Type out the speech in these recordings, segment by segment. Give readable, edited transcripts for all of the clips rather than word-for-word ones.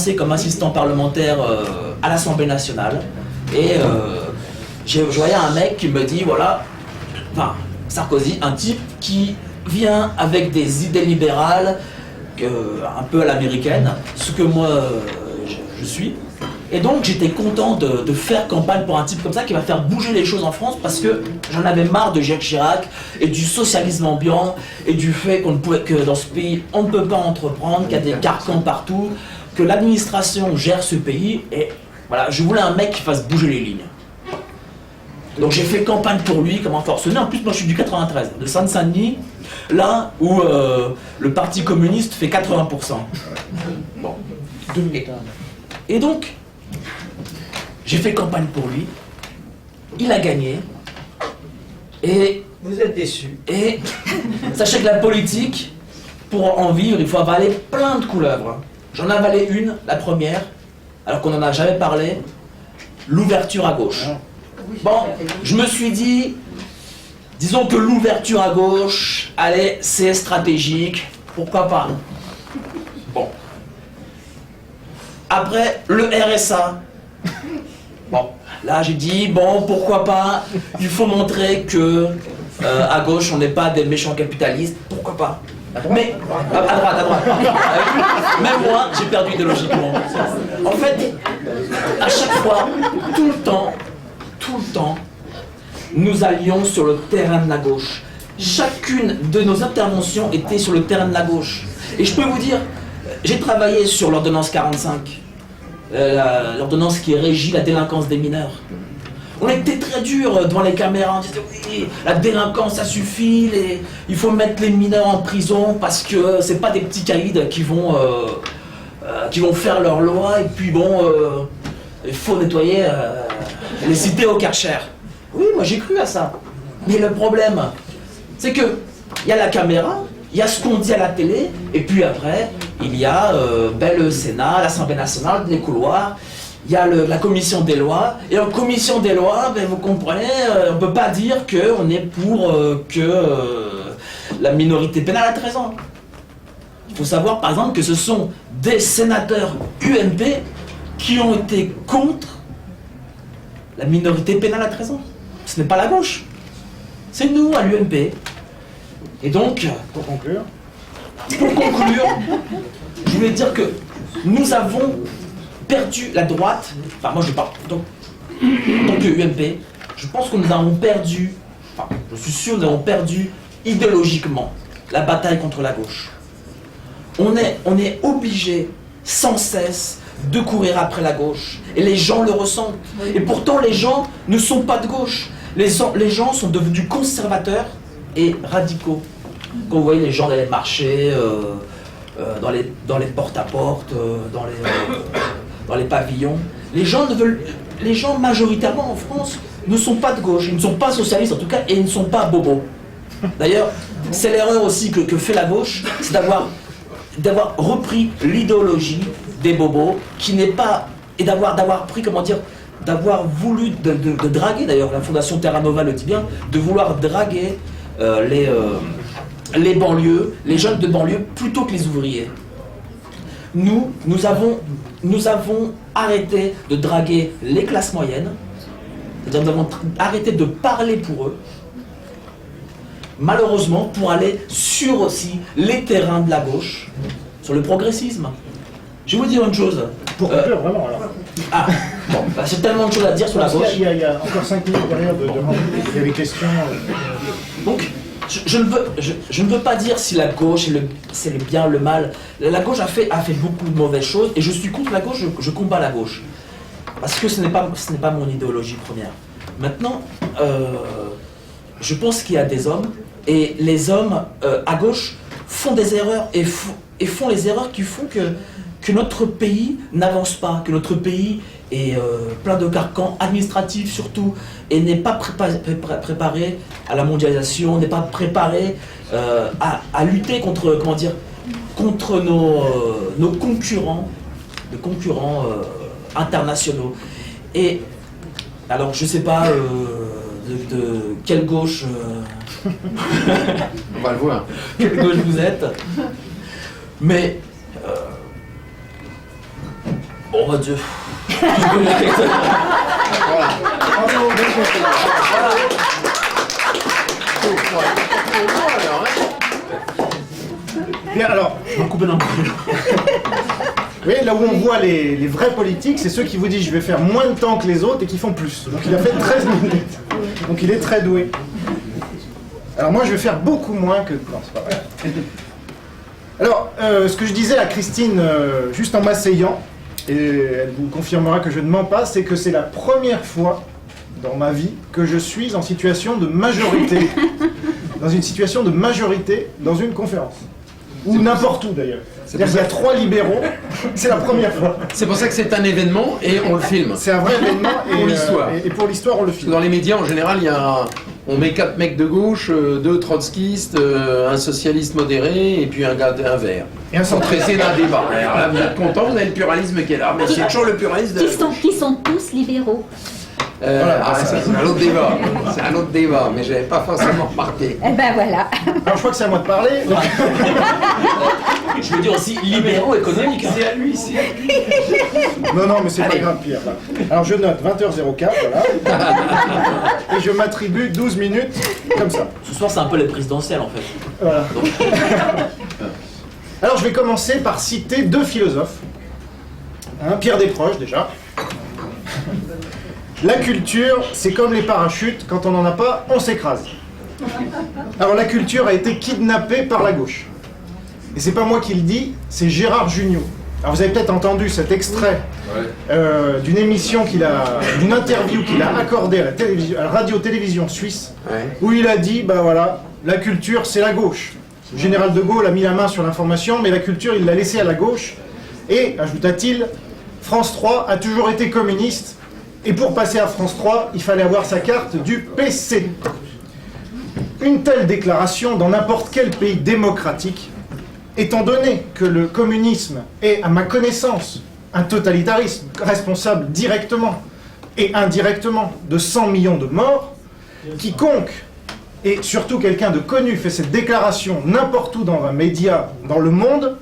commencé comme assistant parlementaire à l'Assemblée nationale. Et je voyais un mec qui me dit, voilà, enfin, Sarkozy, un type qui vient avec des idées libérales, un peu à l'américaine, ce que moi je suis. Et donc j'étais content de faire campagne pour un type comme ça qui va faire bouger les choses en France, parce que j'en avais marre de Jacques Chirac et du socialisme ambiant et du fait que dans ce pays on ne peut pas entreprendre, qu'il y a des carcans partout, que l'administration gère ce pays. Et voilà, je voulais un mec qui fasse bouger les lignes. Donc j'ai fait campagne pour lui comme un forcené. En plus moi je suis du 93, de Seine-Saint-Denis, là où le Parti communiste fait 80%. Bon. Et donc j'ai fait campagne pour lui, il a gagné, et vous êtes déçu. Et sachez que la politique, pour en vivre, il faut avaler plein de couleuvres. J'en ai avalé une, la première, alors qu'on n'en a jamais parlé, l'ouverture à gauche. Bon, je me suis dit, disons que l'ouverture à gauche, allez, c'est stratégique, pourquoi pas. Bon. Après, le RSA. Bon, là j'ai dit, bon, pourquoi pas, il faut montrer que à gauche on n'est pas des méchants capitalistes, pourquoi pas. Mais, à droite. Même moi, j'ai perdu idéologiquement. En fait, à chaque fois, tout le temps, nous allions sur le terrain de la gauche. Chacune de nos interventions était sur le terrain de la gauche. Et je peux vous dire, j'ai travaillé sur l'ordonnance 45. L'ordonnance qui régit la délinquance des mineurs. On était très dur devant les caméras, on disait oui, la délinquance ça suffit, il faut mettre les mineurs en prison parce que c'est pas des petits caïds qui vont faire leur loi, et puis bon, il faut nettoyer les cités au Karcher. Oui, moi j'ai cru à ça. Mais le problème, c'est que il y a la caméra, il y a ce qu'on dit à la télé, et puis après, il y a le Sénat, l'Assemblée nationale, les couloirs, il y a la commission des lois, et en commission des lois, ben, vous comprenez, on ne peut pas dire qu'on est pour la minorité pénale à 13 ans. Il faut savoir par exemple que ce sont des sénateurs UMP qui ont été contre la minorité pénale à 13 ans. Ce n'est pas la gauche, c'est nous à l'UMP. Et donc, pour conclure, je voulais dire que nous avons perdu la droite, enfin moi je parle en tant que UMP, je pense que nous avons perdu, enfin je suis sûr que nous avons perdu idéologiquement la bataille contre la gauche. On est obligé sans cesse de courir après la gauche, et les gens le ressentent. Et pourtant les gens ne sont pas de gauche, les gens sont devenus conservateurs et radicaux. Quand vous voyez les gens dans les marchés, dans les porte-à-porte, dans les pavillons, les gens majoritairement en France ne sont pas de gauche, ils ne sont pas socialistes en tout cas, et ils ne sont pas bobos. D'ailleurs, c'est l'erreur aussi que fait la gauche, c'est d'avoir repris l'idéologie des bobos, qui n'est pas, et d'avoir pris, comment dire, d'avoir voulu de draguer, d'ailleurs la Fondation Terra Nova le dit bien, de vouloir draguer les banlieues, les jeunes de banlieue, plutôt que les ouvriers. Nous avons arrêté de draguer les classes moyennes, c'est-à-dire nous avons arrêté de parler pour eux, malheureusement pour aller sur aussi les terrains de la gauche, sur le progressisme. Je vais vous dire une chose. Pour conclure, vraiment alors. Ah, bon, bah, c'est tellement de choses à dire sur la gauche. Il y a encore 5 minutes derrière de il y a des questions. Donc, je ne veux pas dire si la gauche c'est le bien, le mal. La gauche a fait beaucoup de mauvaises choses, et je suis contre la gauche, je combats la gauche. Parce que ce n'est pas mon idéologie première. Maintenant, je pense qu'il y a des hommes, et les hommes à gauche font des erreurs, et font les erreurs qui font que notre pays n'avance pas, que notre pays est plein de carcans administratifs surtout, et n'est pas préparé à la mondialisation, n'est pas préparé à lutter contre, comment dire, contre nos concurrents, internationaux. Et alors je sais pas de quelle gauche on va le voir. Quelle gauche vous êtes, mais Oh mon Dieu. Bien, alors, Je vais couper dans le vous voyez, là où on voit les vrais politiques, c'est ceux qui vous disent je vais faire moins de temps que les autres et qui font plus. Donc il a fait 13 minutes. Donc il est très doué. Alors moi je vais faire beaucoup moins que... Non, c'est pas vrai. Alors, ce que je disais à Christine, juste en m'asseyant, et elle vous confirmera que je ne mens pas, c'est que c'est la première fois dans ma vie que je suis en situation de majorité. Dans une situation de majorité dans une conférence. Ou n'importe où d'ailleurs. C'est-à-dire qu'il y a 3 libéraux, c'est la première fois. C'est pour ça que c'est un événement et on le filme. C'est un vrai événement et Pour l'histoire. Et pour l'histoire, on le Parce que filme. dans les médias, en général, on met 4 mecs de gauche, 2 trotskistes, un socialiste modéré et puis un gars un vert. Et un Sont centriste. pressés d'un débat. Alors là, vous êtes content, vous avez le pluralisme qui est là, mais c'est toujours le pluralisme de la gauche. Qui sont tous libéraux. Voilà, ça, c'est un autre débat. C'est un autre débat, mais j'avais pas forcément remarqué. Eh ben voilà. Alors je crois que c'est à moi de parler. Donc... Je veux dire aussi libéraux économiques. C'est à lui, c'est à lui. Non, non, mais c'est pas Allez. grave, Pierre. Alors je note 20h04, voilà. Et je m'attribue 12 minutes, comme ça. Ce soir, c'est un peu les présidentielles en fait. Voilà. Alors je vais commencer par citer 2 philosophes. Pierre Desproges, déjà. La culture, c'est comme les parachutes, quand on n'en a pas, on s'écrase. Alors la culture a été kidnappée par la gauche. Et c'est pas moi qui le dis, c'est Gérard Jugnot. Alors vous avez peut-être entendu cet extrait d'une émission d'une interview qu'il a accordée à la radio-télévision suisse, Ouais. où il a dit, bah voilà, la culture c'est la gauche. Le général de Gaulle a mis la main sur l'information, mais la culture il l'a laissée à la gauche. Et, ajouta-t-il, France 3 a toujours été communiste, et pour passer à France 3, il fallait avoir sa carte du PC. Une telle déclaration dans n'importe quel pays démocratique, étant donné que le communisme est, à ma connaissance, un totalitarisme responsable directement et indirectement de 100 millions de morts, quiconque, et surtout quelqu'un de connu, fait cette déclaration n'importe où dans un média dans le monde,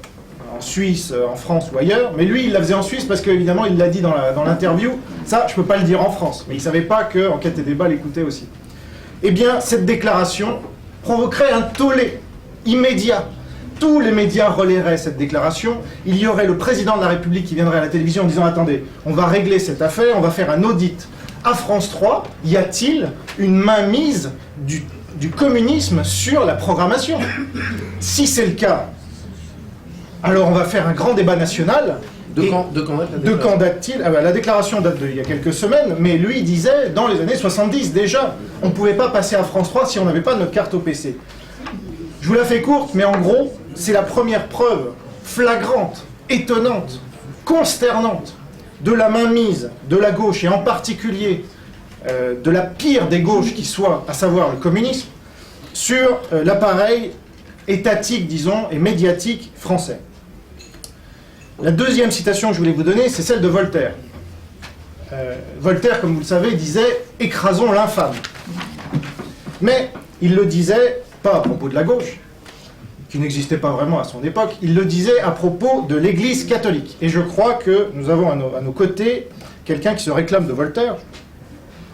en Suisse, en France ou ailleurs, mais lui il la faisait en Suisse parce qu'évidemment il l'a dit dans l'interview, ça je peux pas le dire en France, mais il savait pas que Enquête et Débat l'écoutait aussi. Eh bien cette déclaration provoquerait un tollé immédiat. Tous les médias relaieraient cette déclaration, il y aurait le président de la République qui viendrait à la télévision en disant « Attendez, on va régler cette affaire, on va faire un audit. À France 3, y a-t-il une mainmise du communisme sur la programmation? Si c'est le cas, alors on va faire un grand débat national. » De quand date la De quand date-t-il? Ah bah, la déclaration date d'il y a quelques semaines, mais lui il disait, dans les années 70 déjà, on ne pouvait pas passer à France 3 si on n'avait pas notre carte au PC. Je vous la fais courte, mais en gros, c'est la première preuve flagrante, étonnante, consternante de la mainmise de la gauche, et en particulier de la pire des gauches qui soit, à savoir le communisme, sur l'appareil étatique, disons, et médiatique français. La deuxième citation que je voulais vous donner, c'est celle de Voltaire. Voltaire, comme vous le savez, disait « écrasons l'infâme ». Mais il le disait pas à propos de la gauche, qui n'existait pas vraiment à son époque, il le disait à propos de l'Église catholique. Et je crois que nous avons à nos côtés quelqu'un qui se réclame de Voltaire,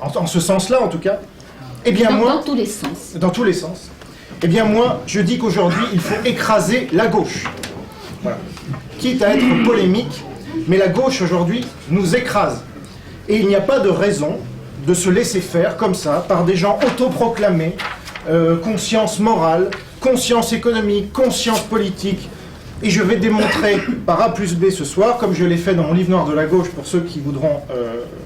en ce sens-là en tout cas. Eh bien moi, Dans tous les sens. dans tous les sens. Eh bien moi, je dis qu'aujourd'hui, il faut écraser la gauche. Voilà. Quitte à être polémique, mais la gauche aujourd'hui nous écrase. Et il n'y a pas de raison de se laisser faire comme ça par des gens autoproclamés, conscience morale, conscience économique, conscience politique. Et je vais démontrer par A plus B ce soir, comme je l'ai fait dans mon livre noir de la gauche pour ceux qui voudront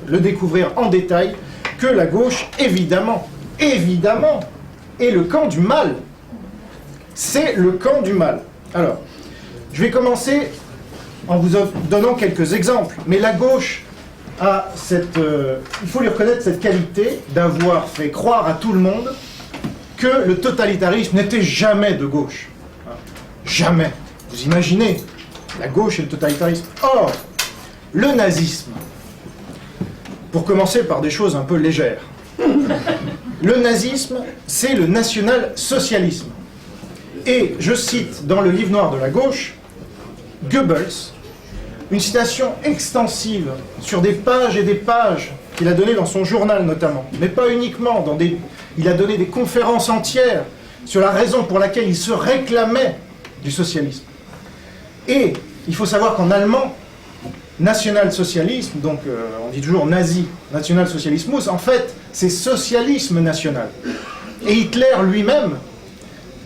le découvrir en détail, que la gauche, évidemment, est le camp du mal. C'est le camp du mal. Alors, je vais commencer en vous donnant quelques exemples. Mais la gauche a il faut lui reconnaître cette qualité d'avoir fait croire à tout le monde que le totalitarisme n'était jamais de gauche. Jamais. Vous imaginez, la gauche et le totalitarisme. Or, le nazisme, pour commencer par des choses un peu légères, le nazisme, c'est le national-socialisme. Et je cite dans le livre noir de la gauche, Goebbels, une citation extensive sur des pages et des pages qu'il a données dans son journal notamment, mais pas uniquement, il a donné des conférences entières sur la raison pour laquelle il se réclamait du socialisme. Et il faut savoir qu'en allemand, national-socialisme, donc on dit toujours nazi, national-socialismus, en fait c'est socialisme national. Et Hitler lui-même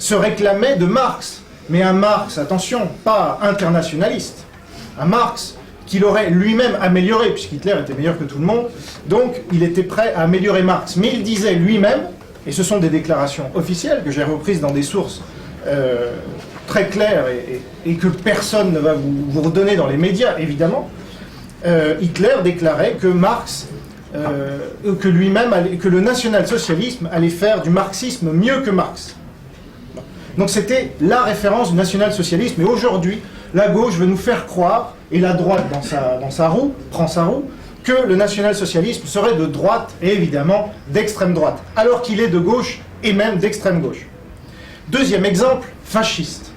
se réclamait de Marx, mais un Marx, attention, pas internationaliste, un Marx qu'il aurait lui-même amélioré, puisqu'Hitler était meilleur que tout le monde, donc il était prêt à améliorer Marx. Mais il disait lui-même, et ce sont des déclarations officielles que j'ai reprises dans des sources très claires et que personne ne va vous redonner dans les médias, évidemment, Hitler déclarait que Marx, que lui-même, que le national-socialisme allait faire du marxisme mieux que Marx. Donc c'était la référence du national-socialisme, et aujourd'hui, la gauche veut nous faire croire, et la droite dans sa roue, prend sa roue, que le national-socialisme serait de droite, et évidemment d'extrême droite, alors qu'il est de gauche, et même d'extrême gauche. Deuxième exemple, fasciste.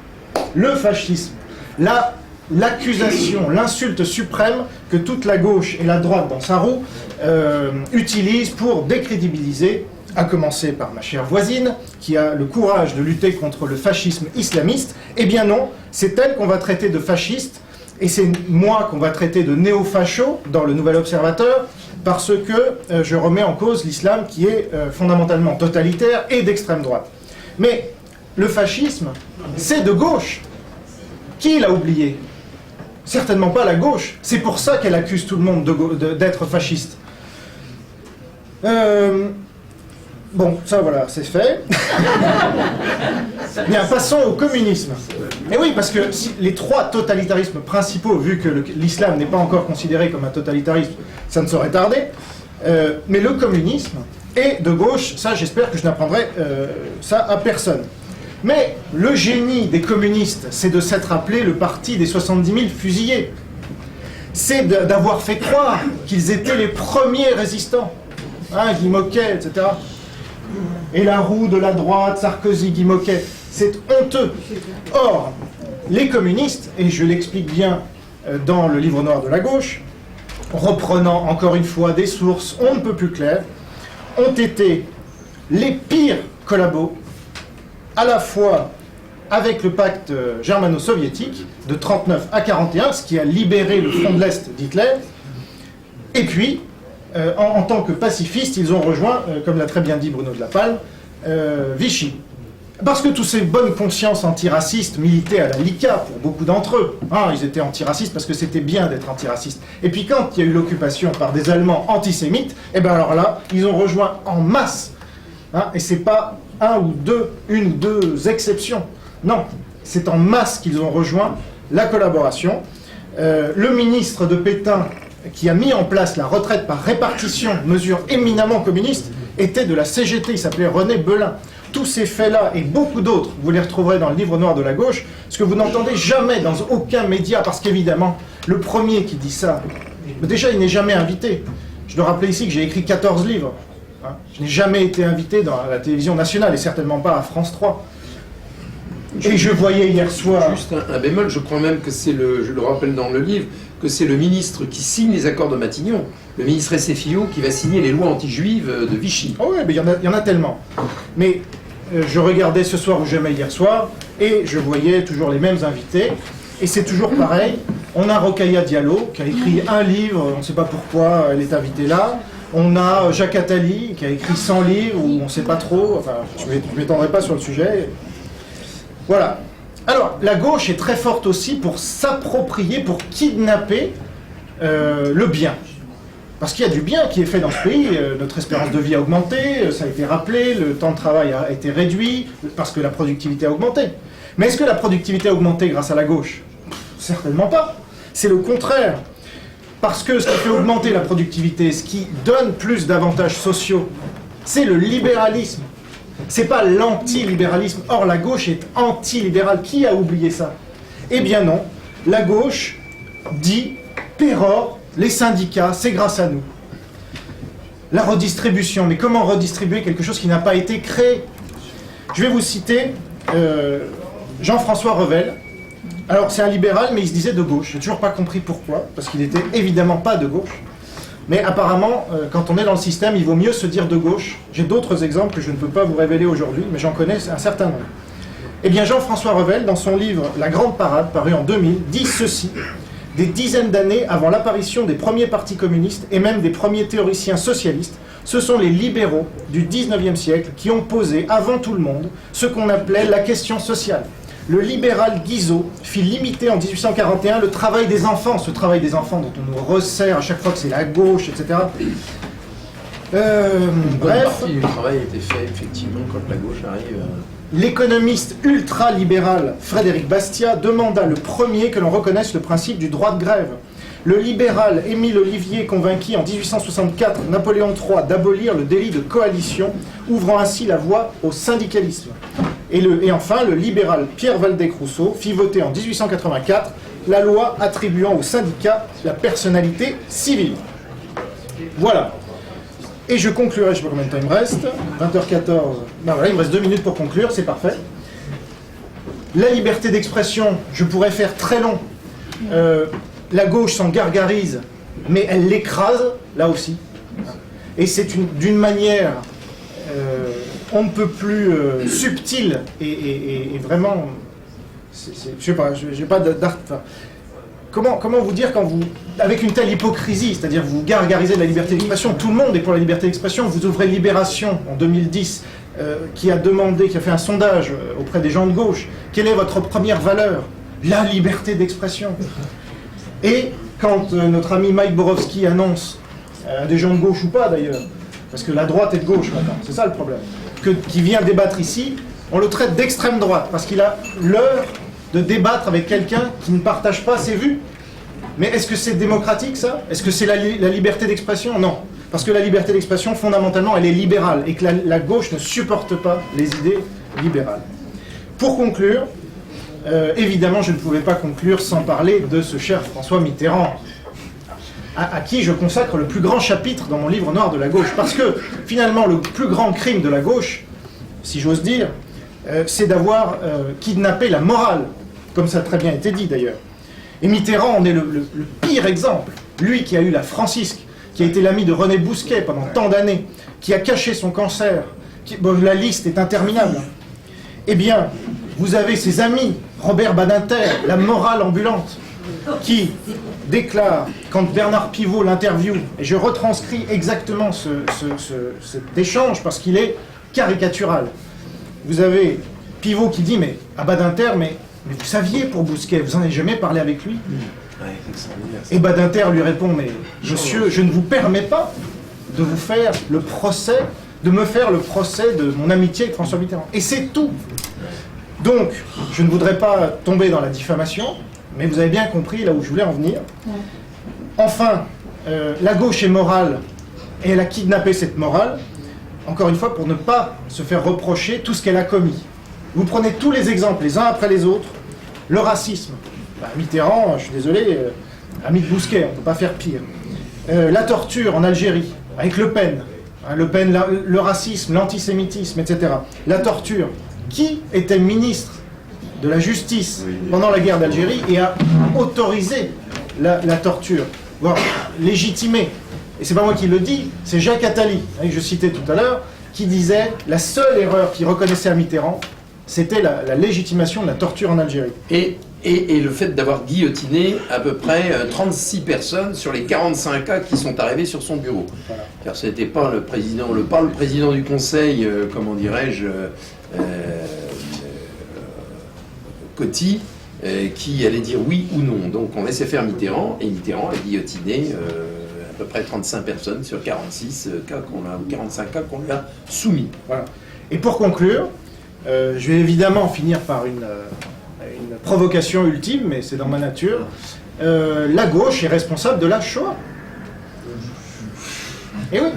Le fascisme, l'accusation, l'insulte suprême que toute la gauche et la droite dans sa roue utilisent pour décrédibiliser, à commencer par ma chère voisine, qui a le courage de lutter contre le fascisme islamiste. Eh bien non, c'est elle qu'on va traiter de fasciste, et c'est moi qu'on va traiter de néo-facho dans le Nouvel Observateur, parce que je remets en cause l'islam qui est fondamentalement totalitaire et d'extrême droite. Mais le fascisme, c'est de gauche. Qui l'a oublié? Certainement pas la gauche. C'est pour ça qu'elle accuse tout le monde d'être fasciste. Bon, ça voilà, c'est fait. Bien, passons au communisme. Et oui, parce que les trois totalitarismes principaux, vu que l'islam n'est pas encore considéré comme un totalitarisme, ça ne saurait tarder, mais le communisme est de gauche, ça j'espère que je n'apprendrai ça à personne. Mais le génie des communistes, c'est de s'être appelé le parti des 70 000 fusillés. C'est d'avoir fait croire qu'ils étaient les premiers résistants. Hein, Guy Moquet, etc. Et la roue de la droite, Sarkozy, Guy Moquet, c'est honteux. Or, les communistes, et je l'explique bien dans le livre noir de la gauche, reprenant encore une fois des sources on ne peut plus claires, ont été les pires collabos, à la fois avec le pacte germano-soviétique de 1939 à 1941, ce qui a libéré le front de l'Est d'Hitler, et puis, en tant que pacifistes, ils ont rejoint, comme l'a très bien dit Bruno de la Palme, Vichy. Parce que toutes ces bonnes consciences antiracistes militaient à la LICA, pour beaucoup d'entre eux. Hein, ils étaient antiracistes parce que c'était bien d'être antiracistes. Et puis quand il y a eu l'occupation par des Allemands antisémites, et bien alors là, ils ont rejoint en masse. Hein, et c'est pas une ou deux exceptions. Non, c'est en masse qu'ils ont rejoint la collaboration. Le ministre de Pétain, qui a mis en place la retraite par répartition, mesure éminemment communiste, était de la CGT, il s'appelait René Belin. Tous ces faits-là et beaucoup d'autres, vous les retrouverez dans le livre noir de la gauche, ce que vous n'entendez jamais dans aucun média, parce qu'évidemment, le premier qui dit ça, déjà il n'est jamais invité. Je dois rappeler ici que j'ai écrit 14 livres. Hein. Je n'ai jamais été invité dans la télévision nationale, et certainement pas à France 3. Et je voyais hier soir... Juste un bémol, je crois même que c'est je le rappelle dans le livre, que c'est le ministre qui signe les accords de Matignon, le ministre SFIO qui va signer les lois anti-juives de Vichy. Oh oui, mais il y en a tellement. Mais je regardais ce soir ou jamais hier soir, et je voyais toujours les mêmes invités, et c'est toujours pareil. On a Rokhaya Diallo, qui a écrit un livre, on ne sait pas pourquoi elle est invitée là. On a Jacques Attali, qui a écrit 100 livres, où on ne sait pas trop, enfin, je ne m'étendrai pas sur le sujet. Voilà. Alors, la gauche est très forte aussi pour s'approprier, pour kidnapper le bien. Parce qu'il y a du bien qui est fait dans ce pays, notre espérance de vie a augmenté, ça a été rappelé, le temps de travail a été réduit, parce que la productivité a augmenté. Mais est-ce que la productivité a augmenté grâce à la gauche? Certainement pas. C'est le contraire. Parce que ce qui fait augmenter la productivité, ce qui donne plus d'avantages sociaux, c'est le libéralisme. C'est pas l'antilibéralisme. Or, la gauche est antilibérale. Qui a oublié ça? Eh bien non. La gauche dit, pérore, les syndicats, c'est grâce à nous. La redistribution. Mais comment redistribuer quelque chose qui n'a pas été créé? Je vais vous citer Jean-François Revel, Alors c'est un libéral, mais il se disait de gauche. J'ai toujours pas compris pourquoi, parce qu'il était évidemment pas de gauche. Mais apparemment, quand on est dans le système, il vaut mieux se dire de gauche. J'ai d'autres exemples que je ne peux pas vous révéler aujourd'hui, mais j'en connais un certain nombre. Eh bien, Jean-François Revel, dans son livre « La Grande Parade », paru en 2000, dit ceci. Des dizaines d'années avant l'apparition des premiers partis communistes et même des premiers théoriciens socialistes, ce sont les libéraux du 19e siècle qui ont posé, avant tout le monde, ce qu'on appelait la question sociale. Le libéral Guizot fit limiter en 1841 le travail des enfants, ce travail des enfants dont on nous resserre à chaque fois que c'est la gauche, etc. Une bonne Bref, partie du travail a été fait, effectivement, quand la gauche arrive. l'économiste ultra-libéral Frédéric Bastiat demanda le premier que l'on reconnaisse le principe du droit de grève. Le libéral Émile Ollivier convainquit en 1864 Napoléon III d'abolir le délit de coalition, ouvrant ainsi la voie au syndicalisme. Et enfin, le libéral Pierre Waldeck-Rousseau fit voter en 1884 la loi attribuant aux syndicats la personnalité civile. Voilà. Et je conclurai, je ne sais pas combien de temps il me reste, 20h14, non voilà, il me reste 2 minutes pour conclure, c'est parfait. La liberté d'expression, je pourrais faire très long. La gauche s'en gargarise, mais elle l'écrase, là aussi. Et c'est d'une manière on ne peut plus subtile et vraiment... je ne sais pas, j'ai pas d'art... Enfin, comment vous dire quand vous... Avec une telle hypocrisie, c'est-à-dire vous gargarisez de la liberté d'expression, tout le monde est pour la liberté d'expression, vous ouvrez Libération en 2010, qui a fait un sondage auprès des gens de gauche, quelle est votre première valeur? La liberté d'expression. Et quand notre ami Mike Borowski annonce, à des gens de gauche ou pas d'ailleurs, parce que la droite est de gauche maintenant, c'est ça le problème, qui vient débattre ici, on le traite d'extrême droite, parce qu'il a l'heure de débattre avec quelqu'un qui ne partage pas ses vues. Mais est-ce que c'est démocratique ça? Est-ce que c'est la liberté d'expression? Non. Parce que la liberté d'expression, fondamentalement, elle est libérale, et que la gauche ne supporte pas les idées libérales. Pour conclure, évidemment, je ne pouvais pas conclure sans parler de ce cher François Mitterrand, à qui je consacre le plus grand chapitre dans mon livre noir de la gauche. Parce que, finalement, le plus grand crime de la gauche, si j'ose dire, c'est d'avoir kidnappé la morale, comme ça a très bien été dit d'ailleurs. Et Mitterrand en est le pire exemple. Lui qui a eu la Francisque, qui a été l'ami de René Bousquet pendant tant d'années, qui a caché son cancer, la liste est interminable. Eh bien, vous avez ses amis, Robert Badinter, la morale ambulante, qui déclare, quand Bernard Pivot l'interviewe, et je retranscris exactement cet échange parce qu'il est caricatural. Vous avez Pivot qui dit, mais à Badinter, mais vous saviez pour Bousquet, vous n'en avez jamais parlé avec lui? Et Badinter lui répond, mais monsieur, je ne vous permets pas de vous faire le procès, de me faire le procès de mon amitié avec François Mitterrand. Et c'est tout. Donc, je ne voudrais pas tomber dans la diffamation, mais vous avez bien compris là où je voulais en venir. Enfin, la gauche est morale, et elle a kidnappé cette morale, encore une fois, pour ne pas se faire reprocher tout ce qu'elle a commis. Vous prenez tous les exemples, les uns après les autres. Le racisme. Mitterrand, je suis désolé, ami de Bousquet, on ne peut pas faire pire. La torture en Algérie, avec Le Pen. Le Pen, le racisme, l'antisémitisme, etc. La torture. Qui était ministre de la Justice pendant la guerre d'Algérie et a autorisé la torture, voire légitimé? Et c'est pas moi qui le dis, c'est Jacques Attali, que je citais tout à l'heure, qui disait la seule erreur qu'il reconnaissait à Mitterrand, c'était la légitimation de la torture en Algérie. Et le fait d'avoir guillotiné à peu près 36 personnes sur les 45 cas qui sont arrivés sur son bureau. Voilà. Car ce n'était pas le président du Conseil, comment dirais-je, Coty, qui allait dire oui ou non. Donc on laissait faire Mitterrand, et Mitterrand a guillotiné à peu près 35 personnes sur 46 cas 45 cas qu'on lui a soumis. Voilà. Et pour conclure, je vais évidemment finir par une provocation ultime, mais c'est dans ma nature. La gauche est responsable de la Shoah. Et oui.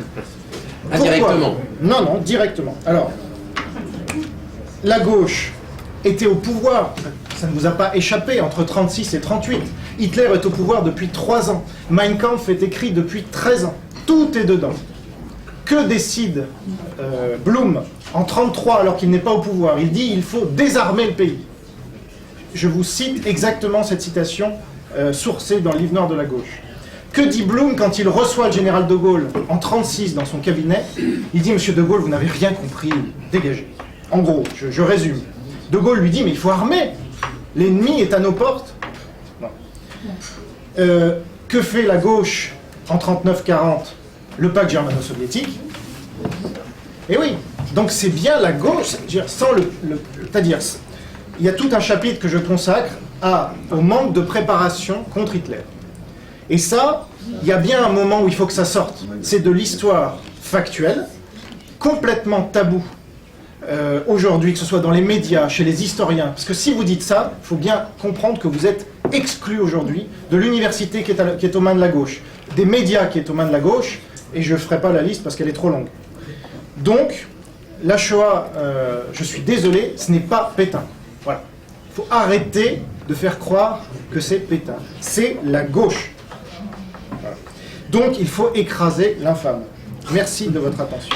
Indirectement. Non, directement. Alors, la gauche était au pouvoir, ça ne vous a pas échappé, entre 36 et 38. Hitler est au pouvoir depuis 3 ans. Mein Kampf est écrit depuis 13 ans. Tout est dedans. Que décide Blum en 33 alors qu'il n'est pas au pouvoir? Il dit il faut désarmer le pays. je vous cite exactement cette citation sourcée dans le livre noir de la gauche. Que dit Blum quand il reçoit le général de Gaulle en 1936 dans son cabinet? Il dit, monsieur de Gaulle, vous n'avez rien compris, dégagez. En gros, je résume. De Gaulle lui dit, mais il faut armer. L'ennemi est à nos portes. Non. Que fait la gauche en 39-40? Le pacte germano-soviétique. Et oui, donc c'est bien la gauche, sans c'est-à-dire, il y a tout un chapitre que je consacre au manque de préparation contre Hitler. Et ça, il y a bien un moment où il faut que ça sorte. C'est de l'histoire factuelle, complètement tabou aujourd'hui, que ce soit dans les médias, chez les historiens. Parce que si vous dites ça, il faut bien comprendre que vous êtes exclu aujourd'hui de l'université qui est aux mains de la gauche, des médias qui est aux mains de la gauche, et je ne ferai pas la liste parce qu'elle est trop longue. Donc, la Shoah, je suis désolé, ce n'est pas Pétain. Voilà. Il faut arrêter de faire croire que c'est Pétain. C'est la gauche. Voilà. Donc, il faut écraser l'infâme. Merci de votre attention.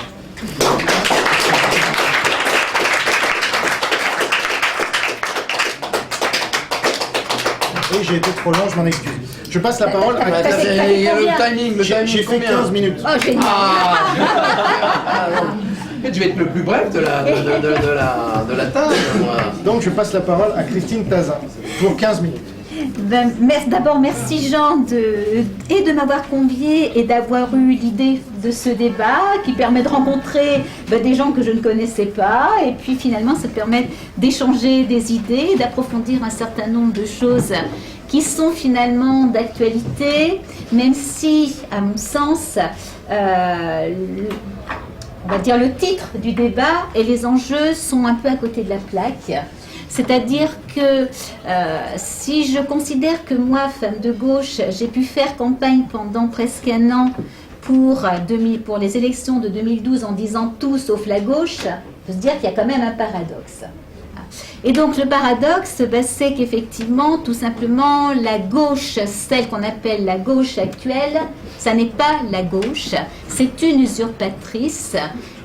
Oui, j'ai été trop long, je m'en excuse. Je passe la parole à... Le timing, J'ai fait 15 minutes. Oh, génial. Je vais être le plus bref de la table, moi. Donc, je passe la parole à Christine Tazin pour 15 minutes. D'abord, merci Jean de m'avoir convié et d'avoir eu l'idée de ce débat qui permet de rencontrer des gens que je ne connaissais pas, et puis finalement ça permet d'échanger des idées, d'approfondir un certain nombre de choses qui sont finalement d'actualité, même si, à mon sens, on va dire le titre du débat et les enjeux sont un peu à côté de la plaque. C'est-à-dire que si je considère que moi, femme de gauche, j'ai pu faire campagne pendant presque un an pour les élections de 2012 en disant tout sauf la gauche, il faut se dire qu'il y a quand même un paradoxe. Et donc le paradoxe, c'est qu'effectivement, tout simplement, la gauche, celle qu'on appelle la gauche actuelle, ça n'est pas la gauche, c'est une usurpatrice,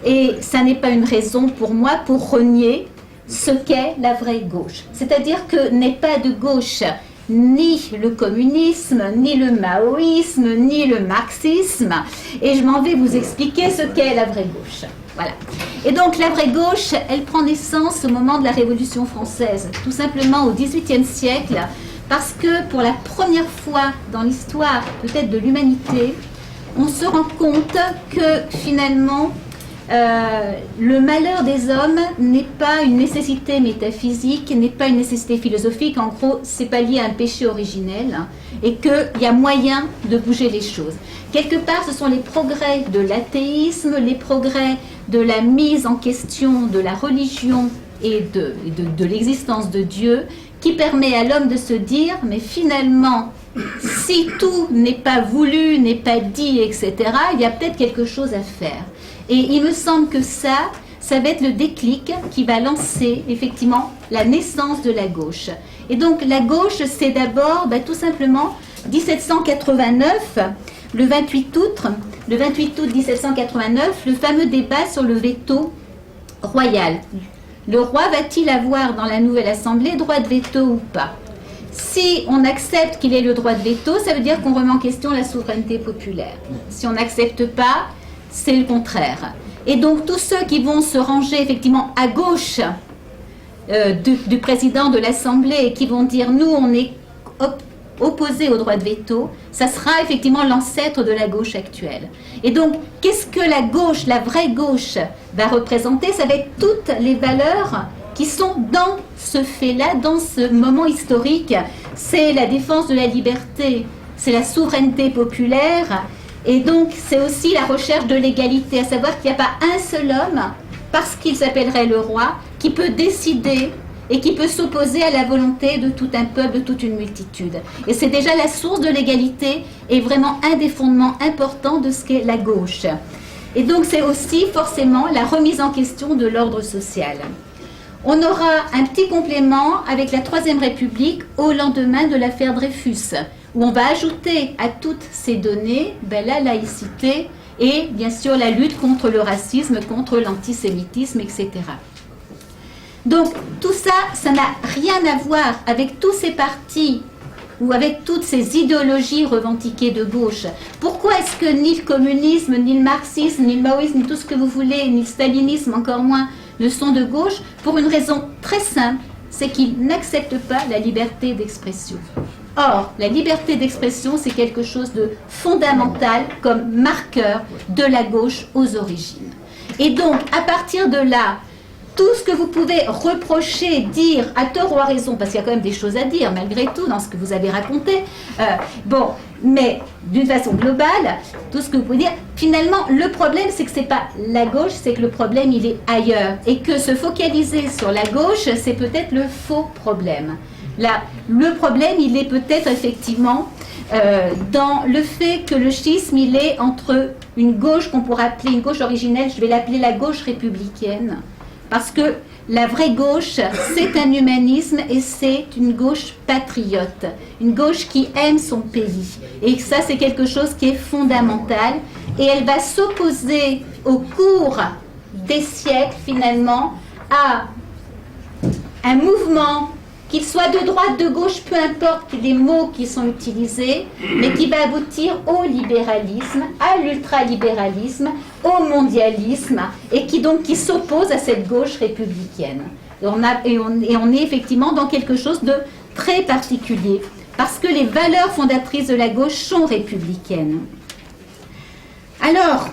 et ça n'est pas une raison pour moi pour renier ce qu'est la vraie gauche. C'est-à-dire que n'est pas de gauche ni le communisme, ni le maoïsme, ni le marxisme, et je m'en vais vous expliquer ce qu'est la vraie gauche. Voilà. Et donc la vraie gauche, elle prend naissance au moment de la Révolution française, tout simplement au XVIIIe siècle, parce que pour la première fois dans l'histoire peut-être de l'humanité, on se rend compte que finalement le malheur des hommes n'est pas une nécessité métaphysique, n'est pas une nécessité philosophique, en gros, c'est pas lié à un péché originel, et qu'il y a moyen de bouger les choses. Quelque part, ce sont les progrès de l'athéisme, les progrès de la mise en question de la religion et de l'existence de Dieu, qui permet à l'homme de se dire, mais finalement, si tout n'est pas voulu, n'est pas dit, etc., il y a peut-être quelque chose à faire. Et il me semble que ça va être le déclic qui va lancer effectivement la naissance de la gauche. Et donc la gauche, c'est d'abord tout simplement 1789, le 28 août 1789, le fameux débat sur le veto royal. Le roi va-t-il avoir dans la nouvelle assemblée droit de veto ou pas? Si on accepte qu'il ait le droit de veto, ça veut dire qu'on remet en question la souveraineté populaire. Si on n'accepte pas, c'est le contraire. Et donc tous ceux qui vont se ranger effectivement à gauche du président de l'Assemblée et qui vont dire nous on est opposés au droit de veto, ça sera effectivement l'ancêtre de la gauche actuelle. Et donc qu'est-ce que la gauche, la vraie gauche va représenter? Ça va être toutes les valeurs qui sont dans ce fait-là, dans ce moment historique. C'est la défense de la liberté, c'est la souveraineté populaire. Et donc, c'est aussi la recherche de l'égalité, à savoir qu'il n'y a pas un seul homme, parce qu'il s'appellerait le roi, qui peut décider et qui peut s'opposer à la volonté de tout un peuple, de toute une multitude. Et c'est déjà la source de l'égalité et vraiment un des fondements importants de ce qu'est la gauche. Et donc, c'est aussi forcément la remise en question de l'ordre social. On aura un petit complément avec la Troisième République au lendemain de l'affaire Dreyfus, où on va ajouter à toutes ces données la laïcité et bien sûr la lutte contre le racisme, contre l'antisémitisme, etc. Donc tout ça, ça n'a rien à voir avec tous ces partis ou avec toutes ces idéologies revendiquées de gauche. Pourquoi est-ce que ni le communisme, ni le marxisme, ni le maoïsme, ni tout ce que vous voulez, ni le stalinisme encore moins, ne sont de gauche? Pour une raison très simple, c'est qu'ils n'acceptent pas la liberté d'expression. Or, la liberté d'expression, c'est quelque chose de fondamental comme marqueur de la gauche aux origines. Et donc, à partir de là, tout ce que vous pouvez reprocher, dire, à tort ou à raison, parce qu'il y a quand même des choses à dire, malgré tout, dans ce que vous avez raconté, mais d'une façon globale, tout ce que vous pouvez dire, finalement, le problème, c'est que ce n'est pas la gauche, c'est que le problème, il est ailleurs. Et que se focaliser sur la gauche, c'est peut-être le faux problème. Là, le problème, il est peut-être effectivement dans le fait que le schisme, il est entre une gauche qu'on pourrait appeler une gauche originelle, je vais l'appeler la gauche républicaine, parce que la vraie gauche, c'est un humanisme et c'est une gauche patriote, une gauche qui aime son pays. Et ça, c'est quelque chose qui est fondamental. Et elle va s'opposer au cours des siècles, finalement, à un mouvement, qu'il soit de droite, de gauche, peu importe les mots qui sont utilisés, mais qui va aboutir au libéralisme, à l'ultralibéralisme, au mondialisme, et qui s'oppose à cette gauche républicaine. Et on est effectivement dans quelque chose de très particulier, parce que les valeurs fondatrices de la gauche sont républicaines. Alors,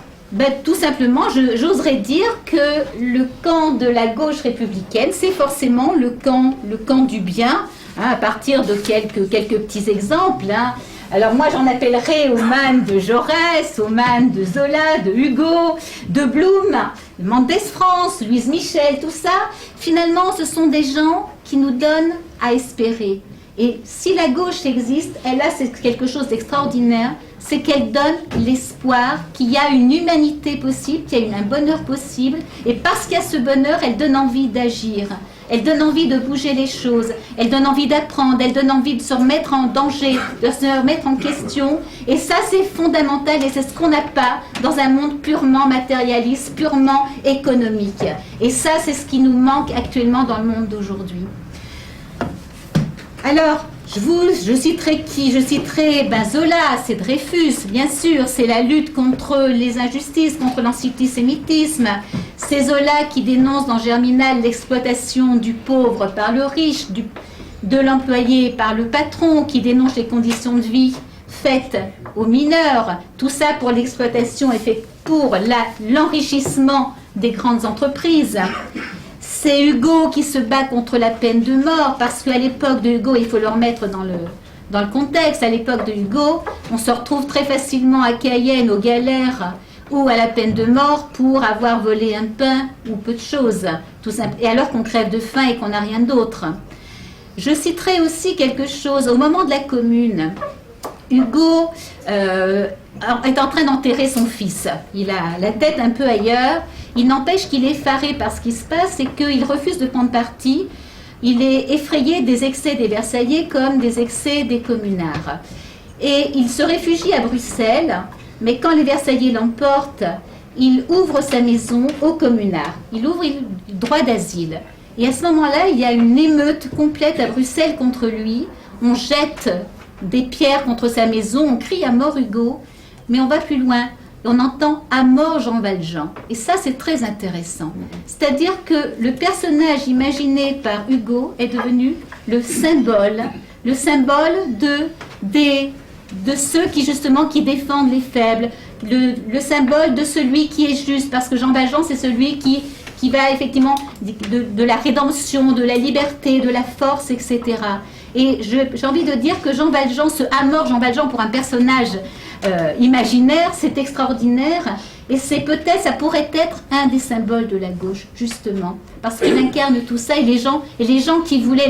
tout simplement, j'oserais dire que le camp de la gauche républicaine, c'est forcément le camp du bien, hein, à partir de quelques petits exemples. Hein. Alors moi, j'en appellerai aux Man de Jaurès, aux Man de Zola, de Hugo, de Blum, Mendès France, Louise Michel, tout ça. Finalement, ce sont des gens qui nous donnent à espérer. Et si la gauche existe, elle a quelque chose d'extraordinaire, c'est qu'elle donne l'espoir qu'il y a une humanité possible, qu'il y a un bonheur possible, et parce qu'il y a ce bonheur, elle donne envie d'agir, elle donne envie de bouger les choses, elle donne envie d'apprendre, elle donne envie de se remettre en danger, de se remettre en question, et ça c'est fondamental, et c'est ce qu'on n'a pas dans un monde purement matérialiste, purement économique. Et ça c'est ce qui nous manque actuellement dans le monde d'aujourd'hui. Alors, je citerai qui? Je citerai Zola, c'est Dreyfus, bien sûr, c'est la lutte contre les injustices, contre l'antisémitisme. C'est Zola qui dénonce dans Germinal l'exploitation du pauvre par le riche, de l'employé par le patron, qui dénonce les conditions de vie faites aux mineurs. Tout ça pour l'exploitation et fait pour l'enrichissement des grandes entreprises. C'est Hugo qui se bat contre la peine de mort, parce qu'à l'époque de Hugo, il faut le remettre dans le contexte, à l'époque de Hugo, on se retrouve très facilement à Cayenne, aux galères, ou à la peine de mort pour avoir volé un pain ou peu de choses, tout simple. Et alors qu'on crève de faim et qu'on n'a rien d'autre. Je citerai aussi quelque chose, au moment de la Commune, Hugo est en train d'enterrer son fils. Il a la tête un peu ailleurs. Il n'empêche qu'il est effaré par ce qui se passe, c'est qu'il refuse de prendre parti. Il est effrayé des excès des Versaillais comme des excès des communards. Et il se réfugie à Bruxelles, mais quand les Versaillais l'emportent, il ouvre sa maison aux communards. Il ouvre le droit d'asile. Et à ce moment-là, il y a une émeute complète à Bruxelles contre lui. On jette des pierres contre sa maison, on crie à mort Hugo, mais on va plus loin. On entend à mort Jean Valjean. Et ça, c'est très intéressant. C'est-à-dire que le personnage imaginé par Hugo est devenu le symbole de ceux qui, justement, qui défendent les faibles, le symbole de celui qui est juste, parce que Jean Valjean, c'est celui qui va effectivement de la rédemption, de la liberté, de la force, etc. Et j'ai envie de dire que Jean Valjean, ce à mort Jean Valjean pour un personnage imaginaire, c'est extraordinaire, et c'est peut-être, ça pourrait être un des symboles de la gauche, justement, parce qu'il incarne tout ça, et les gens qui voulaient